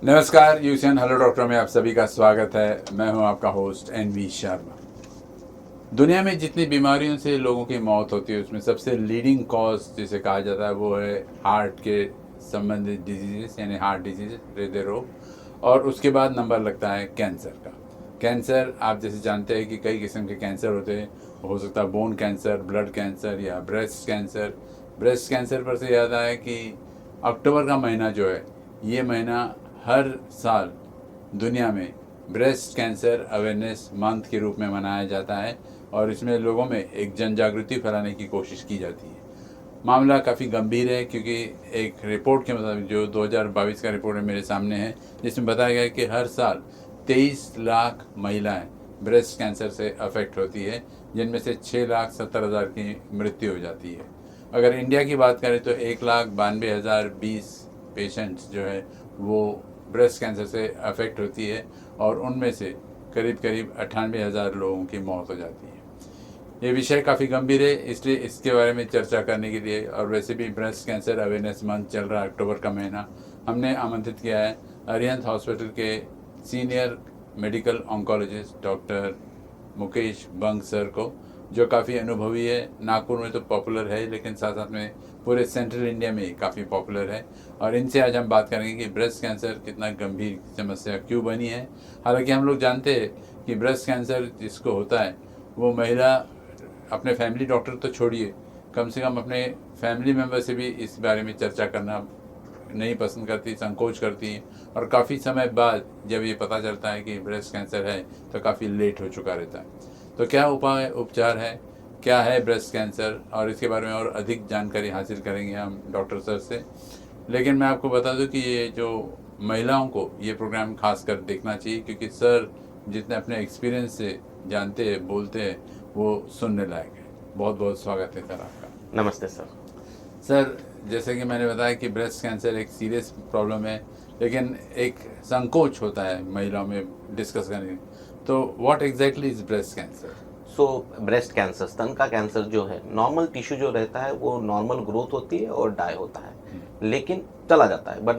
नमस्कार UCN hello doctor में आप सभी का स्वागत है। मैं हूं आपका होस्ट एनवी शर्मा। दुनिया में जितनी बीमारियों से लोगों की मौत होती है उसमें सबसे लीडिंग कॉज जिसे कहा जाता है वो है हार्ट के संबंधित डिजीज़ यानी हार्ट डिजीज़ हृदय रोग। और उसके बाद नंबर लगता है कैंसर का। कैंसर आप जैसे जानते हैं कि कई किस्म के कैंसर होते हैं। हो सकता है बोन कैंसर, ब्लड कैंसर या ब्रेस्ट कैंसर। ब्रेस्ट कैंसर पर से याद आया कि अक्टूबर का महीना जो है ये महीना हर साल दुनिया में ब्रेस्ट कैंसर अवेयरनेस मंथ के रूप में मनाया जाता है और इसमें लोगों में एक जन जागृति फैलाने की कोशिश की जाती है। मामला काफ़ी गंभीर है क्योंकि एक रिपोर्ट के मुताबिक जो 2022 का रिपोर्ट मेरे सामने है जिसमें बताया गया है कि हर साल 23 लाख महिलाएं ब्रेस्ट कैंसर से अफेक्ट होती है, जिनमें से 6,70,000 की मृत्यु हो जाती है। अगर इंडिया की बात करें तो 1,92,020 पेशेंट्स जो है वो ब्रेस्ट कैंसर से अफेक्ट होती है और उनमें से करीब करीब 98,000 लोगों की मौत हो जाती है। ये विषय काफ़ी गंभीर है, इसलिए इसके बारे में चर्चा करने के लिए और वैसे भी ब्रेस्ट कैंसर अवेयरनेस मंथ चल रहा है अक्टूबर का महीना, हमने आमंत्रित किया है अरिहंत हॉस्पिटल के senior medical oncologist doctor Mukesh बंग सर को, जो काफ़ी अनुभवी है। नागपुर में तो पॉपुलर है लेकिन साथ साथ में पूरे सेंट्रल इंडिया में काफ़ी पॉपुलर है। और इनसे आज हम बात करेंगे कि ब्रेस्ट कैंसर कितना गंभीर समस्या क्यों बनी है। हालांकि हम लोग जानते हैं कि ब्रेस्ट कैंसर जिसको होता है वो महिला अपने फैमिली डॉक्टर तो छोड़िए, कम से कम अपने फैमिली मेम्बर से भी इस बारे में चर्चा करना नहीं पसंद करती, संकोच करती हैं। और काफ़ी समय बाद जब ये पता चलता है कि ब्रेस्ट कैंसर है तो काफ़ी लेट हो चुका रहता है। तो क्या उपाय उपचार है, क्या है ब्रेस्ट कैंसर, और इसके बारे में और अधिक जानकारी हासिल करेंगे हम डॉक्टर सर से। लेकिन मैं आपको बता दूं कि ये जो महिलाओं को ये प्रोग्राम खास कर देखना चाहिए क्योंकि सर जितने अपने एक्सपीरियंस से जानते हैं बोलते हैं वो सुनने लायक है। बहुत बहुत स्वागत है सर आपका। नमस्ते सर। सर जैसे कि मैंने बताया कि ब्रेस्ट कैंसर एक सीरियस प्रॉब्लम है लेकिन एक संकोच होता है महिलाओं में डिस्कस करने की। तो what exactly is breast cancer? So breast cancer, स्तन का कैंसर जो है, नॉर्मल टिश्यू जो रहता है वो नॉर्मल ग्रोथ होती है और डाई होता है, लेकिन चला जाता है। बट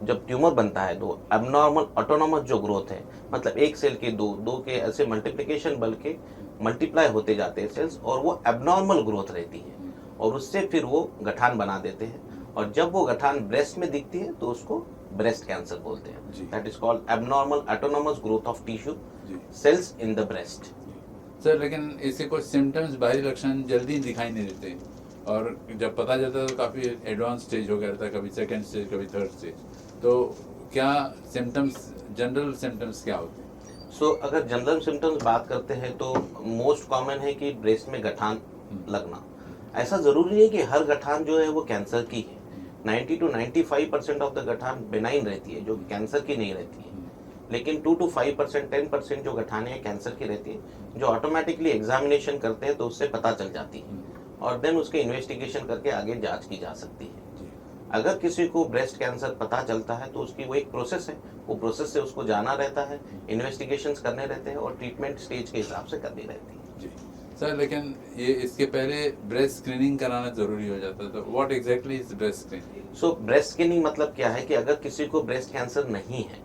जब ट्यूमर बनता है तो एबनॉर्मल ऑटोनोमस जो ग्रोथ है, मतलब एक सेल के दो, दो के ऐसे मल्टीप्लिकेशन बल्कि मल्टीप्लाई होते जाते हैं सेल्स, और वो एबनॉर्मल ग्रोथ रहती है और उससे फिर वो गठान बना देते हैं। और जब वो गठान ब्रेस्ट में दिखती है तो उसको ब्रेस्ट कैंसर बोलते हैं। That is called abnormal autonomous growth of tissue cells in the breast. Sir लेकिन इसके कुछ सिम्टम्स, बाहरी लक्षण जल्दी दिखाई नहीं देते और जब पता चलता है तो काफ़ी एडवांस स्टेज हो गया रहता है, कभी सेकेंड स्टेज कभी थर्ड स्टेज। तो क्या सिम्टम्स, जनरल सिम्टम्स क्या होते हैं? सो अगर जनरल सिम्टम्स बात करते हैं तो मोस्ट कॉमन है कि ब्रेस्ट में गठान लगना। ऐसा ज़रूरी है कि हर गठान जो है वो कैंसर की है। 90 to 95% ऑफ द गठान बेनाइन रहती है जो कैंसर की नहीं रहती है, लेकिन 2 to 5%, 10% जो गठाने कैंसर की रहती है, जो ऑटोमेटिकली एग्जामिनेशन करते हैं तो उससे पता चल जाती है और देन उसके इन्वेस्टिगेशन करके आगे जांच की जा सकती है। अगर किसी को ब्रेस्ट कैंसर पता चलता है तो उसकी वो एक प्रोसेस है, वो प्रोसेस से उसको जाना रहता है, इन्वेस्टिगेशंस करने रहते हैं और ट्रीटमेंट स्टेज के हिसाब से करनी रहती है। जी सर, लेकिन ये इसके पहले ब्रेस्ट स्क्रीनिंग कराना ज़रूरी हो जाता है, तो what exactly is breast screening? So breast screening मतलब क्या है कि अगर किसी को ब्रेस्ट कैंसर नहीं है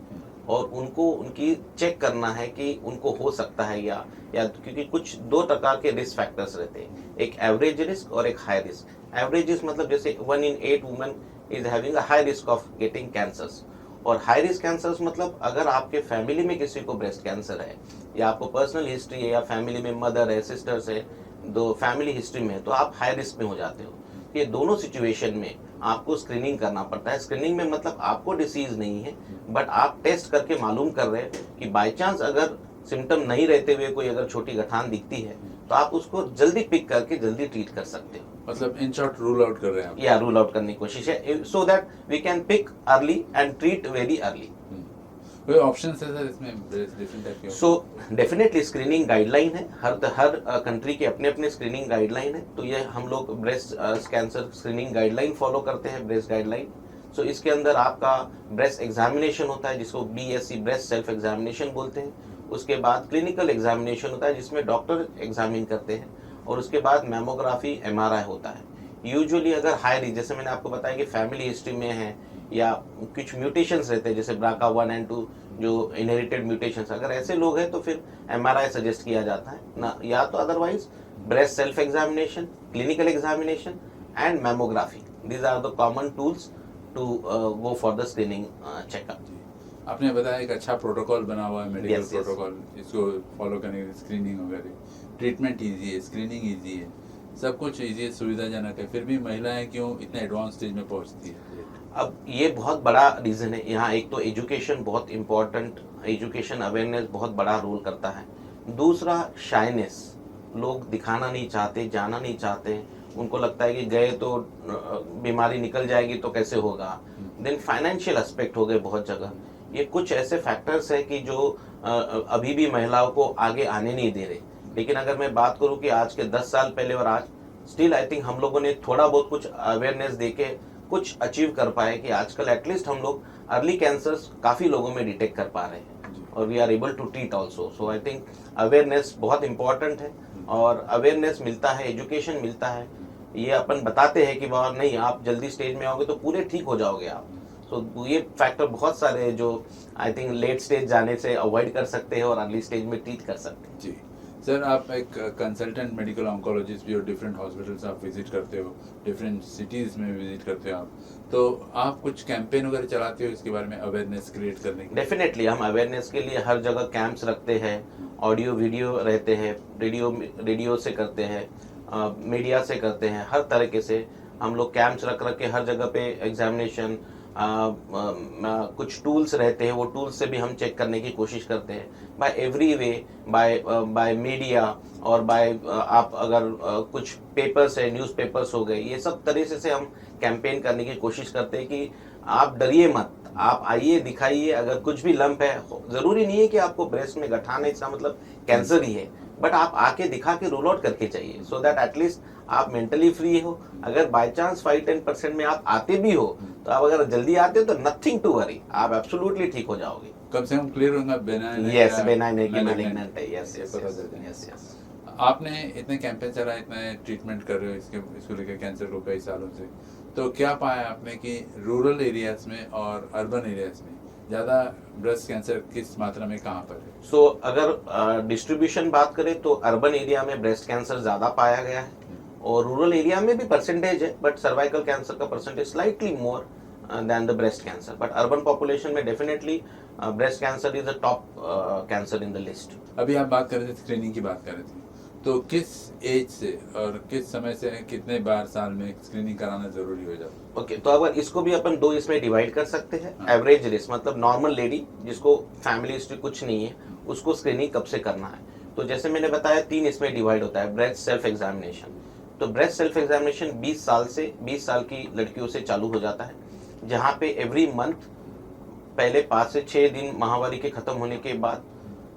और उनको उनकी चेक करना है कि उनको हो सकता है या क्योंकि कुछ दो प्रकार के रिस्क फैक्टर्स रहते हैं, एक एवरेज रिस्क और एक हाई रिस्क। एवरेज रिस्क मतलब जैसे 1 in 8 women is having a high risk of getting cancers, और हाई रिस्क कैंसर्स मतलब अगर आपके फैमिली में किसी को ब्रेस्ट कैंसर है या आपको पर्सनल हिस्ट्री है या फैमिली में मदर है, सिस्टर्स है, दो फैमिली हिस्ट्री में है, तो आप हाई रिस्क में हो जाते हो। ये दोनों सिचुएशन में आपको स्क्रीनिंग करना पड़ता है। स्क्रीनिंग में मतलब आपको डिसीज नहीं है बट आप टेस्ट करके मालूम कर रहे हैं कि बाय चांस अगर सिम्टम नहीं रहते हुए कोई अगर छोटी गठान दिखती है तो आप उसको जल्दी पिक करके जल्दी ट्रीट कर सकते हो। मतलब इन शॉर्ट रूल आउट कर रहे हैं आप? या रूल आउट करने की कोशिश है, so that we can pick early and treat very early. कोई ऑप्शन है सर इसमें डिफरेंट टाइप के? सो डेफिनेटली स्क्रीनिंग गाइडलाइन है, हर कंट्री के अपने अपने स्क्रीनिंग गाइडलाइन है। तो ये हम लोग breast cancer screening guideline follow करते हैं, ब्रेस्ट गाइडलाइन। सो इसके अंदर आपका ब्रेस्ट एग्जामिनेशन होता है जिसको BSc ब्रेस्ट सेल्फ एग्जामिनेशन बोलते हैं। उसके बाद क्लिनिकल एग्जामिनेशन होता है जिसमें डॉक्टर एग्जामिन करते हैं, और उसके बाद मैमोग्राफी MRI होता है। यूजुअली अगर हाई, जैसे मैंने आपको बताया कि फैमिली हिस्ट्री में है या कुछ म्यूटेशंस रहते हैं जैसे ब्राका 1 एंड 2 जो इनहेरिटेड म्यूटेशंस, अगर ऐसे लोग हैं तो फिर एमआरआई सजेस्ट किया जाता है ना, या तो otherwise breast self examination, clinical examination and mammography, these are the common tools to go for the screening checkup. आपने बताया एक अच्छा प्रोटोकॉल बना हुआ है, मेडिकल Yes, yes. प्रोटोकॉल, इसको फॉलो करने के, स्क्रीनिंग वगैरह, ट्रीटमेंट इजी है, स्क्रीनिंग इजी है, सब कुछ इजी है, सुविधाजनक है, फिर भी महिलाएं क्यों इतने एडवांस स्टेज में पहुंचती है? अब ये बहुत बड़ा रीज़न है यहाँ। एक तो एजुकेशन बहुत इम्पोर्टेंट, एजुकेशन अवेयरनेस बहुत बड़ा रोल करता है। दूसरा शाइनेस, लोग दिखाना नहीं चाहते, जाना नहीं चाहते, उनको लगता है कि गए तो बीमारी निकल जाएगी तो कैसे होगा। देन फाइनेंशियल एस्पेक्ट हो गए बहुत जगह। ये कुछ ऐसे फैक्टर्स है कि जो अभी भी महिलाओं को आगे आने नहीं दे रहे। लेकिन अगर मैं बात करूं कि आज के 10 साल पहले और आज, स्टिल आई थिंक हम लोगों ने थोड़ा बहुत कुछ अवेयरनेस देके कुछ अचीव कर पाए कि आजकल एटलीस्ट हम लोग अर्ली कैंसर्स काफ़ी लोगों में डिटेक्ट कर पा रहे हैं और we are able to treat also. So I think awareness बहुत इंपॉर्टेंट है और अवेयरनेस मिलता है, एजुकेशन मिलता है, ये अपन बताते हैं कि बाबा नहीं आप जल्दी स्टेज में आओगे तो पूरे ठीक हो जाओगे आप। सो ये फैक्टर बहुत सारे हैं जो आई थिंक लेट स्टेज जाने से अवॉइड कर सकते हैं और अर्ली स्टेज में ट्रीट कर सकते हैं। जी सर, आप एक कंसल्टेंट मेडिकल ऑन्कोलॉजिस्ट भी हो, डिफरेंट हॉस्पिटल्स आप विजिट करते हो, डिफरेंट सिटीज़ में विजिट करते हो आप, तो आप कुछ कैंपेन वगैरह चलाते हो इसके बारे में अवेयरनेस क्रिएट करने के? डेफिनेटली हम अवेयरनेस के लिए हर जगह कैंप्स रखते हैं, ऑडियो वीडियो रहते हैं, रेडियो से करते हैं, मीडिया से करते हैं, हर तरीके से हम लोग कैंप्स रख के हर जगह पे एग्जामिनेशन, कुछ टूल्स रहते हैं, वो टूल्स से भी हम चेक करने की कोशिश करते हैं by every way, by media और बाय आप अगर कुछ पेपर्स है, न्यूज़पेपर्स हो गए, ये सब तरीके से हम कैंपेन करने की कोशिश करते हैं कि आप डरिए मत, आप आइए, दिखाइए। अगर कुछ भी लंप है, ज़रूरी नहीं है कि आपको ब्रेस्ट में गठान है इसका मतलब कैंसर ही है, बट आप आके दिखा के रूल आउट करके चाहिए, सो दैट एटलीस्ट आप मेंटली फ्री हो। अगर बाय चांस 5-10% में आप आते भी हो तो आप अगर जल्दी आते हो तो नथिंग टू वरी, आप एब्सोल्युटली ठीक हो जाओगे। कम से कम क्लियर होगा बेनाइन यस, बेनाइन है कि मैलिग्नेंट है। Yes yes yes yes. आपने इतने कैंपेन चला, इतने ट्रीटमेंट कर रहे हो इसको लेकर कैंसर को कई सालों से, तो क्या पाया आपने कि रूरल एरियाज में और अर्बन एरियाज में ज़्यादा ब्रेस्ट कैंसर किस मात्रा में कहाँ पर है? सो अगर डिस्ट्रीब्यूशन बात करें तो अर्बन एरिया में ब्रेस्ट कैंसर ज़्यादा पाया गया है और रूरल एरिया में भी परसेंटेज है, बट सर्वाइकल कैंसर का percentage slightly more than the breast cancer. But urban population में definitely breast cancer is the top cancer in the list. अभी आप बात कर रहे थे, स्क्रीनिंग की बात कर रहे थे, तो किस एज से और किस समय से कितने बार साल में स्क्रीनिंग कराना जरूरी हो जाता है? ओके, तो अगर इसको भी अपन दो इसमें डिवाइड कर सकते हैं। एवरेज रिस्क मतलब नॉर्मल लेडी जिसको फैमिली हिस्ट्री कुछ नहीं है, उसको स्क्रीनिंग कब से करना है, तो जैसे मैंने बताया 3 इसमें डिवाइड होता है। ब्रेस्ट सेल्फ एग्जामिनेशन, तो ब्रेस्ट सेल्फ एग्जामिनेशन 20 साल की लड़कियों से चालू हो जाता है, जहाँ पे एवरी मंथ पहले 5 से 6 दिन माहवारी के खत्म होने के बाद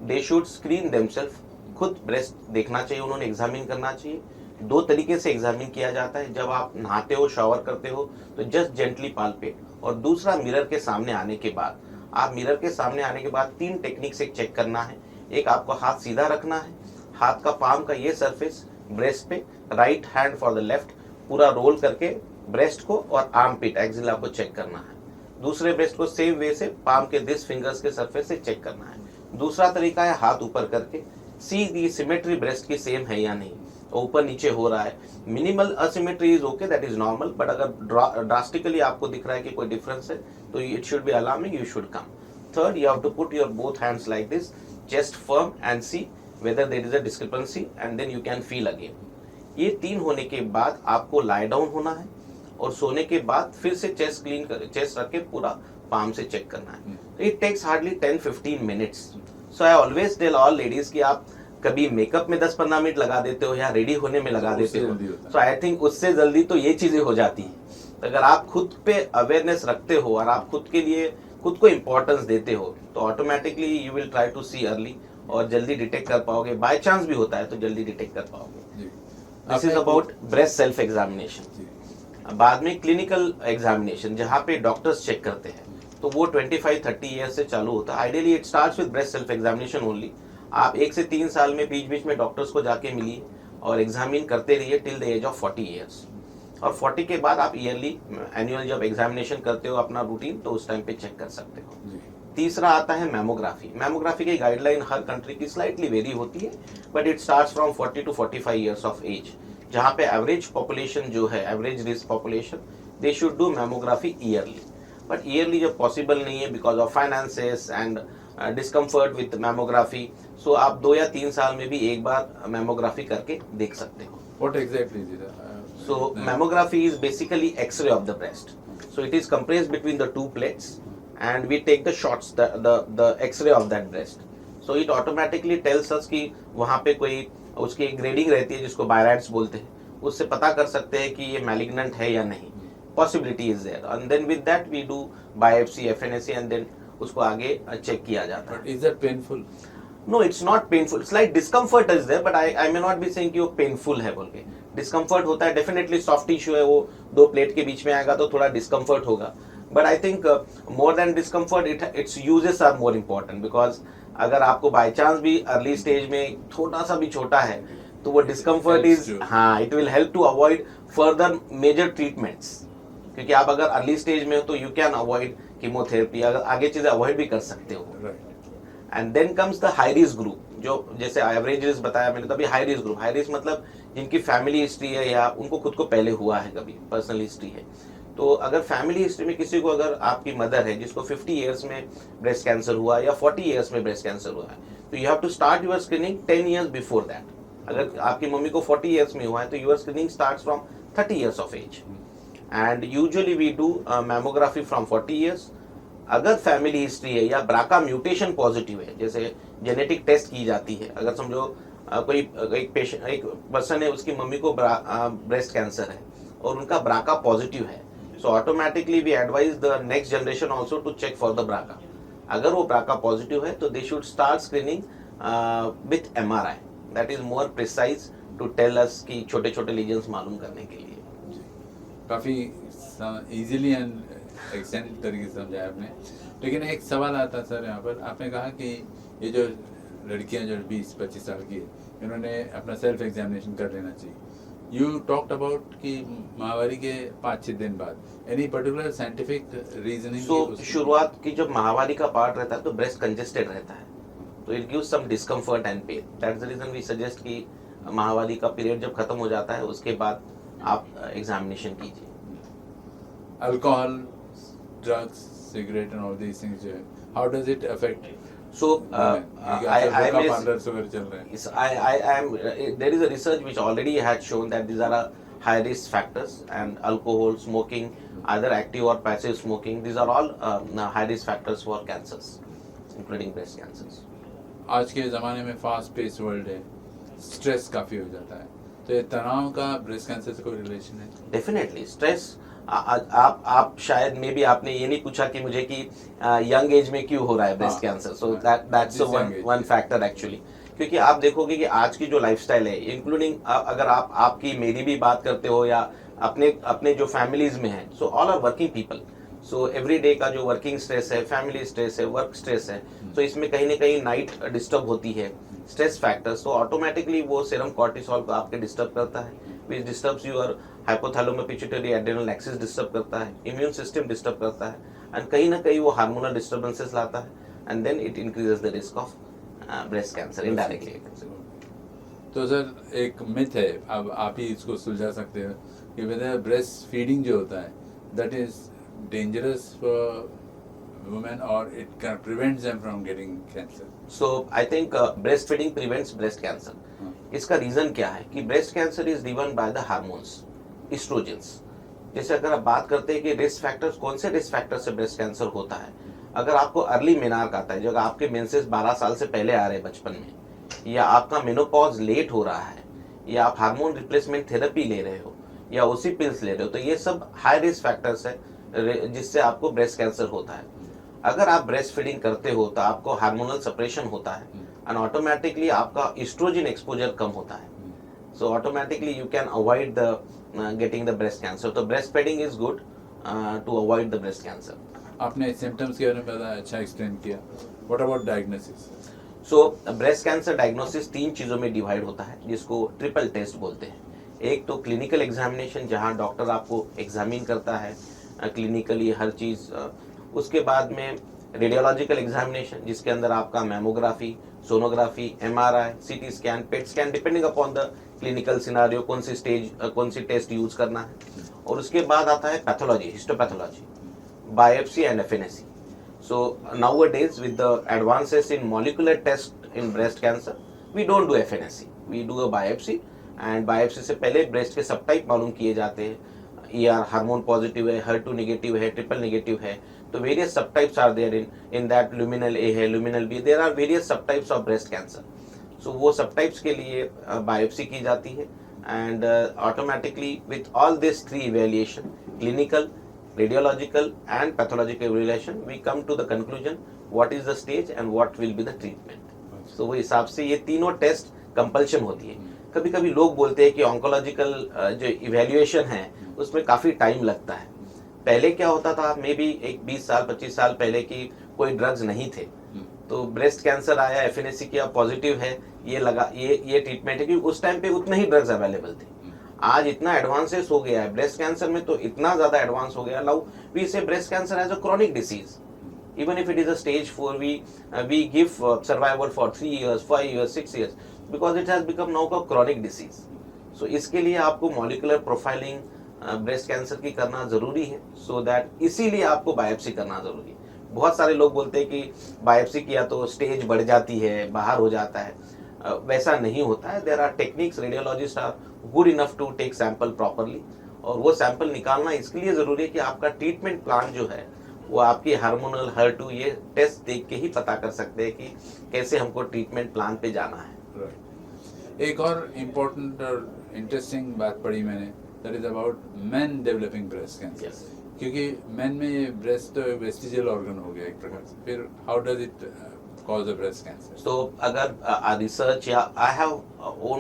दे शुड स्क्रीन देमसेल्फ, खुद ब्रेस्ट देखना चाहिए, उन्होंने एग्जामिन करना चाहिए। 2 तरीके से एग्जामिन किया जाता है, जब आप नहाते हो, शावर करते हो तो जस्ट जेंटली पाल्पेट, और दूसरा मिरर के सामने आने के बाद। आप मिरर के सामने आने के बाद 3 टेक्निक से चेक करना है। एक, आपको हाथ सीधा रखना है, हाथ का पाम का ये सरफेस ब्रेस्ट पे, right hand for the left, पूरा रोल करके ब्रेस्ट को और आर्म पिट एक्सिला को चेक करना है। दूसरे ब्रेस्ट को सेम वे से पाम के दिस फिंगर्स के सरफेस से चेक करना है। दूसरा तरीका है हाथ ऊपर करके, सी दी सिमेट्री ब्रेस्ट की सेम है या नहीं, ऊपर नीचे हो रहा है, minimal asymmetry is okay, that is normal, but अगर ड्रास्टिकली आपको दिख रहा है कि कोई डिफरेंस है तो it should be alarming, you should come. Third, you have to put your both hands like this, chest firm and see whether there is a discrepancy and then you can feel again। ये 3 होने के बाद आपको lie down होना है और सोने के बाद फिर से चेस्ट रख के पूरा पाम से चेक करना है। It takes hardly 10-15 minutes. So I always tell all ladies कि आप कभी मेकअप में 10-15 मिनट लगा देते हो या रेडी होने में लगा देते हो, सो आई थिंक उससे जल्दी तो ये चीजें हो जाती है। अगर आप खुद पे अवेयरनेस रखते हो और आप खुद के लिए खुद को इम्पोर्टेंस देते हो तो automatically you will try to see early और जल्दी डिटेक्ट कर पाओगे। बाय चांस भी होता है तो जल्दी डिटेक्ट कर पाओगे। This is about breast self examination. बाद में क्लिनिकल एग्जामिनेशन जहाँ पे डॉक्टर्स चेक करते हैं, तो वो 25-30 ईयर्स से चालू होता है। Ideally it starts with breast self examination only. आप 1 से 3 साल में बीच बीच में डॉक्टर्स को जाके मिलिए और एग्जामिन करते रहिए till the age of 40 years. और 40 के बाद आप ईयरली एनुअल जब एग्जामिनेशन करते हो अपना रूटीन तो उस टाइम पे चेक कर सकते हो। जी। तीसरा आता है मैमोग्राफी। मैमोग्राफी की गाइडलाइन हर कंट्री की स्लाइटली वेरी होती है, but it starts from 40 to 45 years of age, जहाँ पे एवरेज पॉपुलेशन जो है, average risk population, they should do mammography yearly. But yearly जब पॉसिबल नहीं है because of finances and discomfort with mammography, so आप 2 या 3 साल में भी एक बार मैमोग्राफी करके देख सकते हो। What exactly is it? So mammography is basically X-ray of the breast. So it is compressed between the two plates, and we take the shots, the X-ray of that breast. So it automatically tells us कि वहाँ पे कोई उसकी grading रहती है जिसको बायराइड्स बोलते हैं, उससे पता कर सकते हैं कि ये मैलिग्नेंट है या नहीं। Possibility is there, and then with that we do biopsy, FNAC, and then उसको आगे चेक किया जाता है। But is that painful? No, it's not painful. Slight discomfort is there, but I may not be saying कि वो painful है बोल के। डिस्कम्फर्ट होता है, डेफिनेटली सॉफ्ट टिश्यू है, वो 2 प्लेट के बीच में आएगा तो थोड़ा डिस्कम्फर्ट होगा। But I think more than discomfort, its uses are more important, because अगर आपको बाई चांस भी अर्ली स्टेज में थोड़ा सा भी छोटा है तो वो डिस्कम्फर्ट इज, हाँ, it will help to avoid further major treatments. क्योंकि आप अगर अर्ली स्टेज में हो तो यू कैन अवॉइड कीमोथेरेपी, अगर आगे चीजें अवॉइड भी कर सकते हो। Right. And then comes the high risk group, जो जैसे एवरेज रिस्क बताया मैंने, तभी high risk group. High risk मतलब जिनकी फैमिली हिस्ट्री है या उनको खुद को पहले हुआ है, कभी पर्सनल हिस्ट्री है। तो अगर फैमिली हिस्ट्री में किसी को, अगर आपकी मदर है जिसको 50 ईयर्स में ब्रेस्ट कैंसर हुआ या 40 ईयर्स में ब्रेस्ट कैंसर हुआ है, तो you have to start your screening 10 years before that. अगर आपकी मम्मी को 40 ईयर्स में हुआ है तो your screening starts from 30 years of age, and usually we do mammography from 40 years. अगर फैमिली हिस्ट्री है या ब्राका म्यूटेशन पॉजिटिव है, जैसे जेनेटिक टेस्ट की जाती है, अगर समझो कोई एक पर्सन है, उसकी मम्मी को ब्रेस्ट कैंसर है और उनका ब्राका पॉजिटिव है, so automatically we advise the next generation also to check for the BRCA. अगर वो ब्राका पॉजिटिव है तो they should start screening with MRI, that is more precise to tell us कि छोटे छोटे लीजन्स मालूम करने के लिए। काफ़ी इजीली एंड एक्सटेंडेड तरीके से समझाया आपने। लेकिन एक सवाल आता है सर यहाँ पर, आपने कहा कि ये जो लड़कियाँ जो 20-25 साल की है, इन्होंने अपना सेल्फ एग्जामिनेशन कर लेना चाहिए। यू टॉक्ड अबाउट कि माहवारी के 5-6 दिन बाद, एनी पर्टिकुलर साइंटिफिक रीजनिंग? सो शुरुआत की जब माहवारी का पार्ट रहता है तो ब्रेस्ट कंजेस्टेड रहता है, तो it gives some discomfort and pain. That's the reason we suggest कि माहवारी का पीरियड जब खत्म हो जाता है उसके बाद आप एग्जामिनेशन कीजिए। Alcohol, drugs, cigarette and all these things जो है, how does it affect? So parlour sugar चल रहे हैं। there is a research which already had shown that these are high risk factors, and alcohol, smoking, either active or passive smoking, these are all high risk factors for cancers, including breast cancers. आज के ज़माने में fast pace world है, stress काफ़ी हो जाता है, तो ये तनाव का ब्रेस्ट कैंसर से कोई रिलेशन है? डेफिनेटली स्ट्रेस, आप शायद में भी आपने ये नहीं पूछा कि मुझे कि यंग एज में क्यों हो रहा है breast cancer, so that's one factor actually. क्योंकि आप देखोगे कि आज की जो लाइफस्टाइल है, इंक्लूडिंग अगर आपकी मेरी भी बात करते हो या अपने जो फैमिलीज में है, so all are working people, so every day का जो वर्किंग स्ट्रेस है, फैमिली स्ट्रेस है, वर्क स्ट्रेस है, तो इसमें कहीं ना कहीं नाइट डिस्टर्ब होती है, स्ट्रेस फैक्टर्स, तो ऑटोमेटिकली वो सीरम कॉर्टिसोल को आपके डिस्टर्ब करता है, which disturbs your hypothalamo pituitary adrenal axis disturb करता है, इम्यून सिस्टम डिस्टर्ब करता है, एंड कहीं ना कहीं वो हार्मोनल डिस्टर्बेंसेस लाता है, and then it increases the risk of breast cancer indirectly. तो सर एक मिथ है, अब आप ही इसको सुलझा सकते हो कि वेदर ब्रेस्ट फीडिंग जो होता है that is dangerous for women और it can prevents them from getting cancer? So I think breast feeding prevents breast cancer. इसका रीजन क्या है कि breast cancer is driven by the hormones, estrogens. जैसे अगर आप बात करते हैं कि रिस्क फैक्टर्स, कौन से रिस्क फैक्टर से ब्रेस्ट कैंसर होता है, अगर आपको अर्ली मेनार्क आता है, जब आपके मेंसेस 12 साल से पहले आ रहे हैं बचपन में, या आपका मेनोपॉज लेट हो रहा है, या आप हार्मोन रिप्लेसमेंट थेरेपी ले रहे हो, या ओसी पिल्स ले रहे हो, तो ये सब हाई रिस्क फैक्टर्स है जिससे आपको ब्रेस्ट कैंसर होता है। अगर आप ब्रेस्ट फीडिंग करते हो तो आपको हार्मोनल सप्रेशन होता है, एंड ऑटोमेटिकली आपका एस्ट्रोजन एक्सपोजर कम होता है, so automatically you can avoid the getting the breast cancer. तो breast feeding is good to avoid the breast cancer. आपने सिम्टम्स के बारे में बड़ा अच्छा एक्सप्लेन किया। What about diagnosis? So breast cancer diagnosis 3 चीज़ों में डिवाइड होता है, जिसको ट्रिपल टेस्ट बोलते हैं। एक तो क्लिनिकल एग्जामिनेशन जहाँ डॉक्टर आपको एग्जामिन करता है क्लिनिकली हर चीज़, उसके बाद में रेडियोलॉजिकल एग्जामिनेशन जिसके अंदर आपका mammography, sonography, MRI, CT scan, PET scan, depending upon the clinical scenario कौन सी स्टेज कौन सी टेस्ट यूज करना है। और उसके बाद आता है pathology, histopathology, biopsy and FNAC. So nowadays with the advances in molecular test in breast cancer, we don't do FNSC, we do a biopsy, and biopsy से पहले breast के सब टाइप मालूम किए जाते हैं, ER हार्मोन पॉजिटिव है, HER2 negative है, ट्रिपल नेगेटिव है, तो various sub types are there in that, luminal A है, luminal B, there are various sub types of breast cancer. So वो सब टाइप्स के लिए बायोप्सी की जाती है, and automatically with all this 3 evaluation, clinical, radiological and pathological evaluation, we come to the conclusion what is the stage and what will be the treatment. So वो हिसाब से ये तीनों टेस्ट कंपल्शन होती है। कभी कभी लोग बोलते हैं कि ऑन्कोलॉजिकल जो इवैल्यूएशन है उसमें काफ़ी टाइम लगता है। पहले क्या होता था, मे बी एक 20 साल 25 साल पहले की कोई ड्रग्स नहीं थे, तो ब्रेस्ट कैंसर आया, एफएनएसी किया, पॉजिटिव है, ये लगा ये ट्रीटमेंट है, क्योंकि उस टाइम पे उतने ही ड्रग्स अवेलेबल थे। आज इतना एडवांसेस हो गया है ब्रेस्ट कैंसर में, तो इतना ज्यादा एडवांस हो गया, now we say breast cancer as a chronic disease, even if it is a stage 4, we give survival for 3 years 5 years 6 years because it has become now a chronic disease. So इसके लिए आपको molecular profiling breast cancer की करना जरूरी है, so that इसीलिए आपको biopsy करना जरूरी है। बहुत सारे लोग बोलते हैं कि बायोप्सी किया तो स्टेज बढ़ जाती है, बाहर हो जाता है, वैसा नहीं होता है। There are techniques, radiologist are good enough to take sample properly, और वो सैंपल निकालना इसके लिए ज़रूरी है कि आपका ट्रीटमेंट प्लान जो है वो आपकी हार्मोनल, HER2, ये टेस्ट देख के ही पता कर सकते हैं कि कैसे हमको ट्रीटमेंट प्लान पे जाना है। एक और इम्पोर्टेंट और इंटरेस्टिंग बात पढ़ी मैंने, that is about main developing breast cancer, क्योंकि मेन में ये ब्रेस्ट तो वेस्टिजियल ऑर्गन हो गया एक प्रकार से, फिर how does it cause of breast cancer? So अगर research, या I have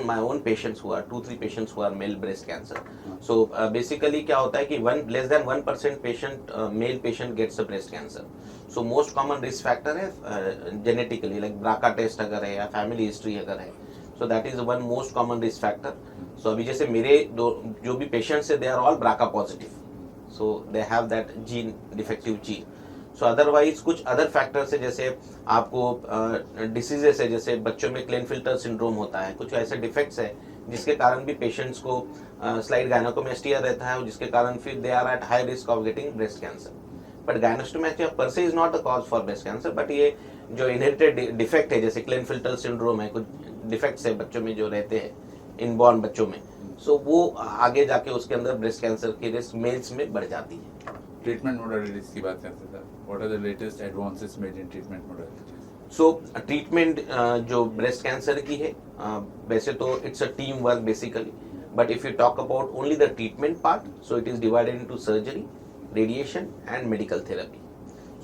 my own patients who are 2-3 patients who are male breast cancer. So basically क्या होता है कि less than 1% patient male patient gets a breast cancer. So most common risk factor है genetically, like BRCA test अगर है या family history अगर है, so that is one most common risk factor. So अभी जैसे मेरे जो भी patients है they are all BRCA positive, so they have that gene, defective gene. So otherwise कुछ अदर फैक्टर्स है, जैसे आपको डिसीजेस है, जैसे बच्चों में क्लेनफिल्टर सिंड्रोम होता है, कुछ ऐसे डिफेक्ट्स है जिसके कारण भी पेशेंट्स को स्लाइड गायनेकोमेस्टिया रहता है, जिसके कारण फिर they are at high risk of getting breast cancer. But gynecomastia per se is not the cause for breast cancer, but ये जो इनहेरिटेड डिफेक्ट है, जैसे क्लेनफिल्टर सिंड्रोम है, कुछ डिफेक्ट्स है बच्चों में जो रहते हैं, इनबॉर्न बच्चों में, सो वो आगे जाके उसके अंदर ब्रेस्ट कैंसर की रिस्क मेल्स में बढ़ जाती है। ट्रीटमेंट मोडालिटीज की बात करते थे, what are the latest advances made in treatment modalities? So treatment जो ब्रेस्ट कैंसर की है, वैसे तो it's a team work basically, but if you talk about only the treatment part, so it is divided into surgery, radiation and medical therapy.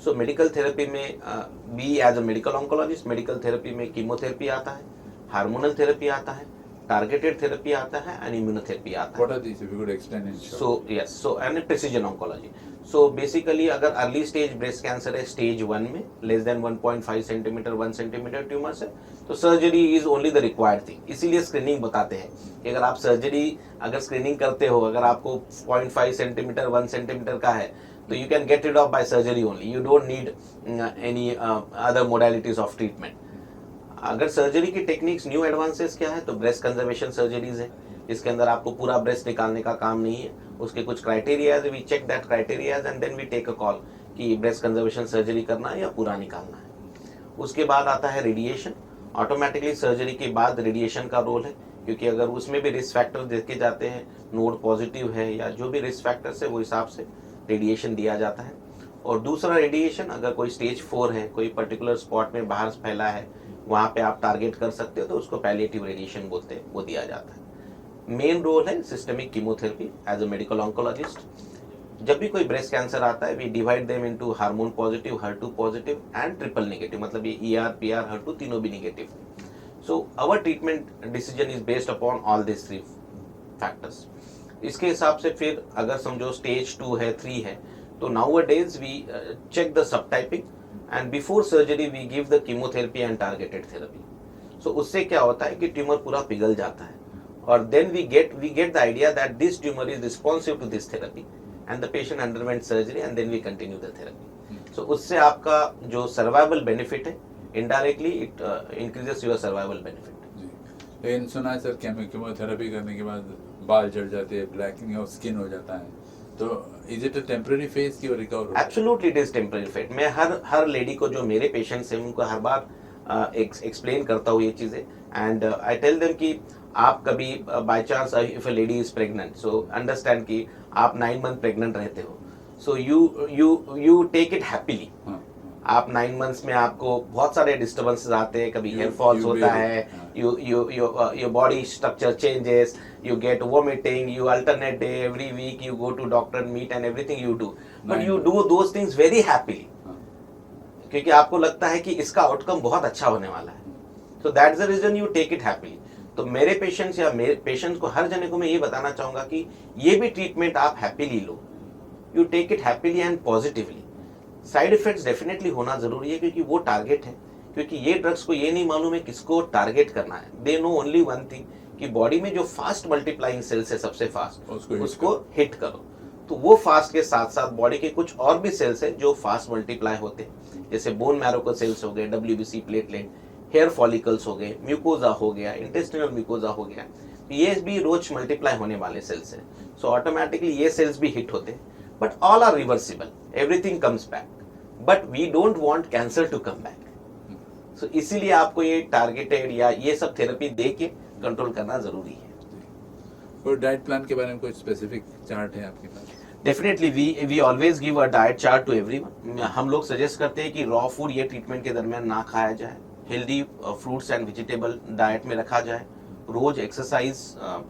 So medical therapy में we as a medical oncologist, medical therapy में chemotherapy आता है, hormonal therapy आता है, targeted therapy आता है, and immunotherapy आता है। What are these, if you could explain in short? So yes, so and precision oncology. So basically अगर अर्ली स्टेज ब्रेस्ट कैंसर है, स्टेज 1 में less than 1.5 centimetre 1 centimetre tumours है, तो surgery is only the required thing. इसीलिए screening बताते हैं कि अगर आप सर्जरी अगर स्क्रीनिंग करते हो, अगर आपको 0.5 सेंटीमीटर 1 सेंटीमीटर का है, तो you can get it off by surgery only, you don't need any other modalities of treatment. अगर सर्जरी की टेक्निक्स न्यू एडवांसेस क्या है, तो ब्रेस्ट कंजर्वेशन सर्जरीज है, जिसके अंदर आपको पूरा ब्रेस्ट निकालने का काम नहीं है, उसके कुछ criterias, we check that criterias and then we take a call कि ब्रेस्ट कंजर्वेशन सर्जरी करना है या पूरा निकालना है। उसके बाद आता है रेडिएशन। ऑटोमेटिकली सर्जरी के बाद रेडिएशन का रोल है, क्योंकि अगर उसमें भी रिस्क फैक्टर देखे जाते हैं, नोड पॉजिटिव है या जो भी रिस्क फैक्टर्स है, वो हिसाब से रेडिएशन दिया जाता है। और दूसरा रेडिएशन, अगर कोई स्टेज 4 है, कोई पर्टिकुलर स्पॉट में बाहर फैला है, वहाँ पे आप टारगेट कर सकते हो, तो उसको पैलिएटिव रेडिएशन बोलते हैं, वो दिया जाता है। मेन रोल है systemic chemotherapy as a medical oncologist. जब भी कोई ब्रेस्ट कैंसर आता है, we divide them into hormone positive, HER2 positive and triple negative, मतलब ये ER, PR, HER2 तीनों भी negative. So our treatment decision is based upon all this 3 factors. इसके हिसाब से फिर अगर समझो स्टेज 2 है, 3 है, तो nowadays we check the subtyping and before surgery we give the chemotherapy and targeted therapy. So उससे क्या होता है कि ट्यूमर पूरा पिघल जाता है, और then we get the idea that this tumor is responsive to this therapy and the patient underwent surgery and then we continue the therapy. So उससे आपका जो survival benefit है indirectly it increases your survival benefit. जी, लेकिन सुना है sir chemotherapy करने के बाद बाल झड़ जाते हैं, ब्लैकिंग ऑफ स्किन हो जाता है, तो is it a temporary phase की recover? Absolutely it is temporary phase. मैं हर लेडी को जो मेरे पेशेंट्स हैं उनको हर बार एक्सप्लेन करता हूँ ये चीजें एंड आई टेल देम कि आप कभी by chance if a lady is pregnant so understand कि आप 9 मंथ प्रेग्नेंट रहते हो, so you take it happily. आप 9 मंथ्स में आपको बहुत सारे डिस्टर्बेंसेस आते हैं, कभी हेयर फॉल्स होता है, your body structure changes, you get vomiting, you alternate day, every week you go to doctor meet and everything you do, but you do those things very happily क्योंकि आपको लगता है कि इसका आउटकम बहुत अच्छा होने वाला है. so that's the reason you take it happily. तो मेरे पेशेंट्स या मेरे पेशेंट्स को हर जने को मैं ये बताना चाहूंगा कि ये भी ट्रीटमेंट आप हैप्पीली लो, you take it happily and positively. Side effects definitely होना जरूरी है क्योंकि वो टारगेट है, क्योंकि ये ड्रग्स को ये नहीं मालूम है किसको टारगेट करना है. They know only one thing कि बॉडी में जो फास्ट मल्टीप्लाइंग सेल्स है सबसे फास्ट उसको हिट करो. तो वो फास्ट के साथ साथ बॉडी के कुछ और भी सेल्स है जो फास्ट मल्टीप्लाई होते हैं, जैसे बोन मैरो को सेल्स हो गए, WBC प्लेटलेट, हेयर फॉलिकल्स हो गए, म्यूकोजा हो गया, इंटेस्टिनल म्यूकोजा हो गया, ये भी रोज मल्टीप्लाई होने वाले सेल्स है. सो ऑटोमेटिकली ये सेल्स भी हिट होते हैं, but all are reversible, everything comes back, but we don't want cancer to come back. So इसीलिए आपको ये टारगेटेड या ये सब थेरेपी दे के कंट्रोल करना जरूरी है. और डाइट प्लान के बारे में कोई स्पेसिफिक चार्ट है आपके पास? Definitely we always give a diet chart to everyone. हम लोग सजेस्ट करते हैं कि रॉ फूड ये ट्रीटमेंट के दरमियान ना खाया जाए, healthy fruits and vegetable diet में रखा जाए, रोज exercise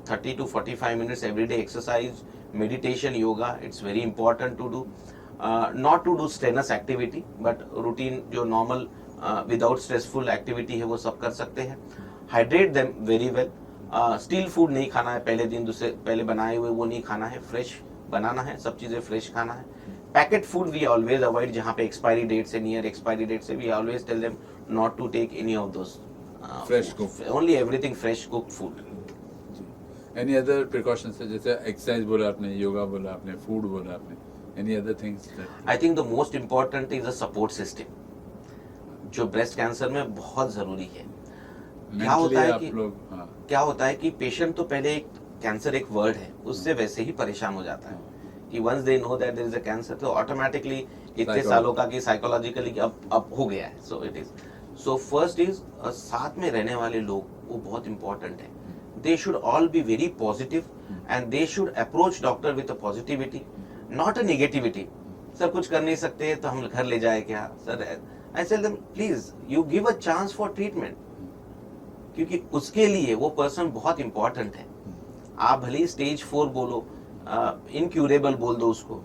30 to 45 minutes everyday exercise, meditation, yoga, it's very important to do. Not to do strenuous activity but routine जो नॉर्मल विदाउट स्ट्रेसफुल एक्टिविटी है वो सब कर सकते हैं. Hydrate them very well. Stale food नहीं खाना है, पहले दिन दूसरे पहले बनाए हुए वो नहीं खाना है, फ्रेश बनाना है, सब चीजें फ्रेश खाना है. Packet food we always avoid, जहाँ पे एक्सपायरी डेट से नियर एक्सपायरी डेट से we always tell them not to take any of those fresh cook, only everything fresh cooked food. Any other precautions है, जैसे exercise बोला आपने, योगा बोला आपने, फूड बोला आपने, any other things? I think the most important is a support system, जो breast cancer में बहुत जरूरी है. क्या होता है कि पेशेंट तो पहले एक कैंसर एक वर्ड है उससे वैसे ही परेशान हो जाता है कि once they know that there is a cancer, तो ऑटोमेटिकली इतने सालों का कि साइकोलॉजिकली अब हो गया है. So it is so first is साथ में रहने वाले लोग वो बहुत इंपॉर्टेंट है. They should all be very positive and they should approach doctor with a positivity, not a negativity. Sir कुछ कर नहीं सकते तो हम घर ले जाए क्या sir? I tell them please you give a chance for treatment, क्योंकि उसके लिए वो पर्सन बहुत इंपॉर्टेंट है. आप भले ही स्टेज 4 बोलो, इनक्यूरेबल बोल दो उसको,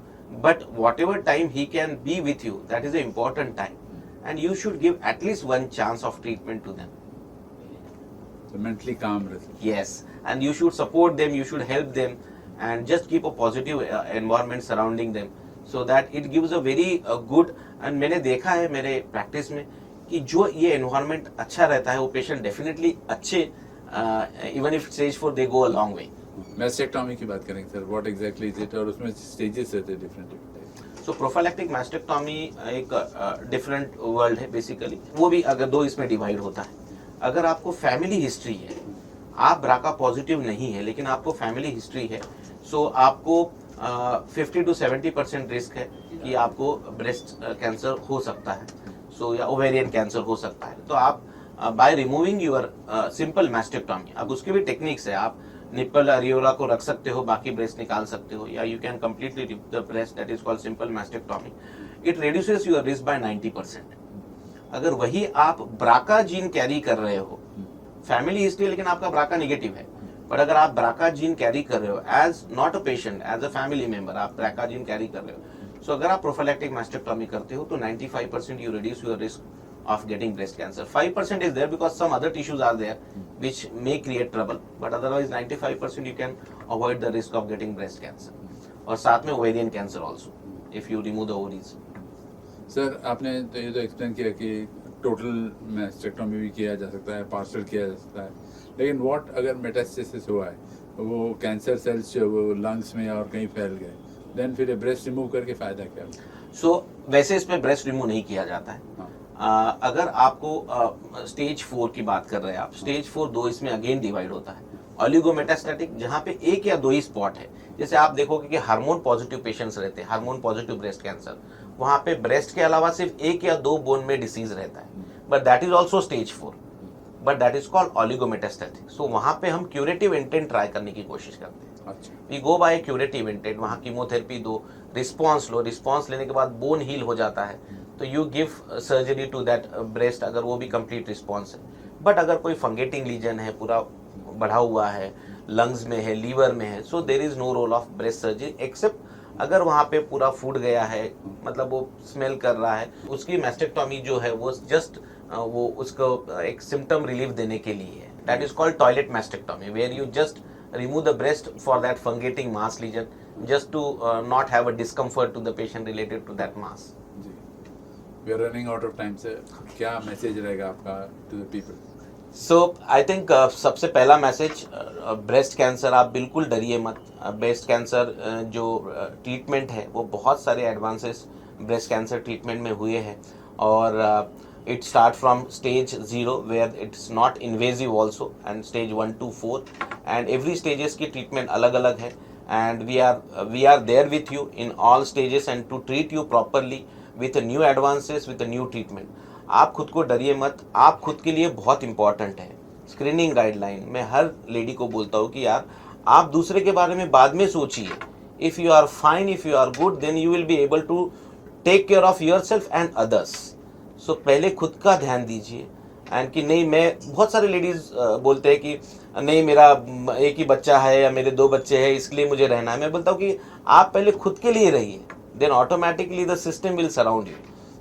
but whatever time he can be with you that is a important time and you should give at least one chance of treatment to them. Mentally calm. Yes, and you should support them, you should help them and just keep a positive environment surrounding them so that it gives a very good. and मैंने देखा है मेरे practice में कि जो ये environment अच्छा रहता है वो पेशेंट डेफिनेटली अच्छे, even if stage 4 they go a long way. Mastectomy की बात करेंगे sir, what exactly is it, और उसमें स्टेजेस रहते हैं डिफरेंट. सो प्रोफाइलैक्टिक मैस्टेक्टोमी एक डिफरेंट वर्ल्ड है बेसिकली. वो भी अगर दो इसमें डिवाइड होता है. अगर आपको फैमिली हिस्ट्री है, आप ब्राका पॉजिटिव नहीं है लेकिन आपको फैमिली हिस्ट्री है, सो आपको 50 to 70% रिस्क है कि आपको ब्रेस्ट कैंसर हो सकता है, सो या ओवेरियन कैंसर हो सकता है. तो आप by removing your simple mastectomy, अब उसके भी टेक्निक्स है, आप निप्पल अरियोला को रख सकते हो, बाकी ब्रेस्ट निकाल सकते हो, या you can completely remove the breast, that is called simple mastectomy. It reduces your risk by 90%. अगर वही आप ब्राका जीन कैरी कर रहे हो, फैमिली हिस्ट्री लेकिन आपका ब्राका नेगेटिव है, पर अगर आप ब्राका जीन कैरी कर रहे हो as not a patient, as a family member आप ब्राका जीन कैरी कर रहे हो, सो अगर आप प्रोफाइलैक्टिक मैस्टेक्टोमी करते हो तो 95% you reduce your risk of getting breast cancer. 5% is there because some other tissues are there which may create trouble, but otherwise 95% you can avoid the risk of getting breast cancer. और साथ में ovarian cancer also if you remove the ovaries. Sir आपने तो ये तो explain किया कि total mastectomy भी किया जा सकता है, पार्शल किया जा सकता है, लेकिन व्हाट अगर मेटास्टेसिस हुआ है, वो कैंसर सेल्स जो वो लंग्स में और कहीं फैल गए, देन फिर ब्रेस्ट रिमूव करके फायदा क्या? सो वैसे इसमें ब्रेस्ट रिमूव नहीं किया जाता है। हाँ, अगर आपको स्टेज 4 की बात कर रहे हैं आप, स्टेज 4 दो इसमें अगेन डिवाइड होता है। ऑलिगोमेटास्टैटिक जहाँ पे एक या दो ही स्पॉट है, जैसे आप देखोगे कि हार्मोन पॉजिटिव पेशेंट्स रहते हैं, हार्मोन पॉजिटिव ब्रेस्ट कैंसर, वहाँ पे ब्रेस्ट के अलावा सिर्फ एक या दो बोन में डिसीज रहता है, but that is also stage 4, but that is called oligometastatic. So वहाँ पे हम क्यूरेटिव इंटेंट ट्राई करने की कोशिश करते हैं। अच्छा, we go by curative intent, वहाँ कीमोथेरेपी दो, रिस्पॉन्स लो, रिस्पॉन्स लेने के बाद बोन हील हो जाता है, तो you give surgery to that breast, अगर वो भी कंप्लीट रिस्पॉन्स है। बट अगर कोई फंगेटिंग लीजन है, पूरा बढ़ा हुआ है, लंग्स में है, लीवर में है, so there is no role of breast surgery, except अगर वहाँ पे पूरा फूड गया है, मतलब वो स्मेल कर रहा है, उसकी मैस्टेक्टॉमी जो है वो जस्ट वो उसको एक सिम्टम रिलीफ देने के लिए है। That is called toilet mastectomy, where you just remove the breast for that fungating mass lesion, just to not have a discomfort to the patient related to that mass. जी, we are running out of time. से क्या message रहेगा आपका to the people? So I think सबसे पहला message, breast cancer आप बिल्कुल डरिए मत। ब्रेस्ट कैंसर जो ट्रीटमेंट है वो बहुत सारे एडवांसेस ब्रेस्ट कैंसर ट्रीटमेंट में हुए हैं, और it start from stage 0 where it's not invasive also, and stage 1 to 4, and every stages की treatment अलग अलग है, and we are there with you in all stages and to treat you properly with new advances, with a new treatment. आप खुद को डरिए मत, आप खुद के लिए बहुत इंपॉर्टेंट है। स्क्रीनिंग गाइडलाइन मैं हर लेडी को बोलता हूँ कि यार आप दूसरे के बारे में बाद में सोचिए। If you are fine, if you are good, then you will be able to take care of your self and others. So पहले खुद का ध्यान दीजिए, एंड कि नहीं, मैं बहुत सारे लेडीज बोलते हैं कि नहीं मेरा एक ही बच्चा है या मेरे 2 बच्चे हैं इसलिए मुझे रहना है। मैं बोलता हूँ कि आप पहले खुद के लिए रहिए, then automatically the system will surround you.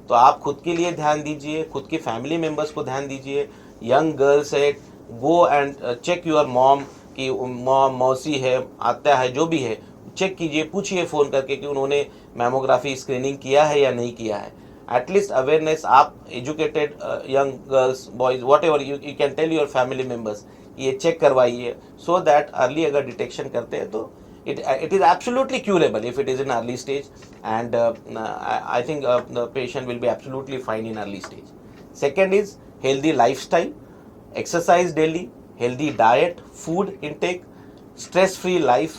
तो आप खुद के लिए ध्यान दीजिए, खुद की फैमिली मेम्बर्स को ध्यान दीजिए। यंग गर्ल्स है, go and check your mom, कि मॉम मौसी है, आता है, जो भी है, चेक कीजिए, पूछिए फ़ोन करके कि उन्होंने मैमोग्राफी स्क्रीनिंग किया है या नहीं किया है। एटलीस्ट अवेयरनेस, आप educated young girls boys whatever you can tell your family members, ये चेक करवाइए, सो दैट अर्ली अगर डिटेक्शन करते हैं तो it is absolutely curable if it is in early stage, and I think the patient will be absolutely fine in early stage. Second is healthy lifestyle, exercise daily, healthy diet, food intake, stress free life.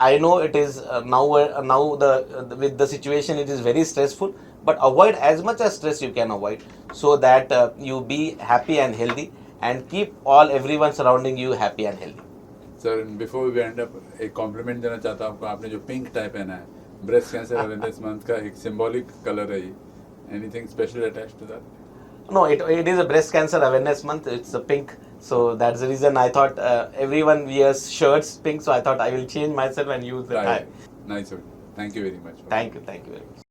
I know it is now with the situation it is very stressful, but avoid as much as stress you can avoid, so that you be happy and healthy, and keep everyone surrounding you happy and healthy. Sir, before we end up, एक compliment देना चाहता हूँ आपको। आपने जो pink type पहना है, breast cancer awareness month का एक सिंबॉलिक कलर है ये, anything special attached to that? No, it is a breast cancer awareness month. It's a pink, so that's the reason I thought everyone wears shirts pink, so I thought I will change myself and use the tie. Nice. Thank you very much. Thank you very much.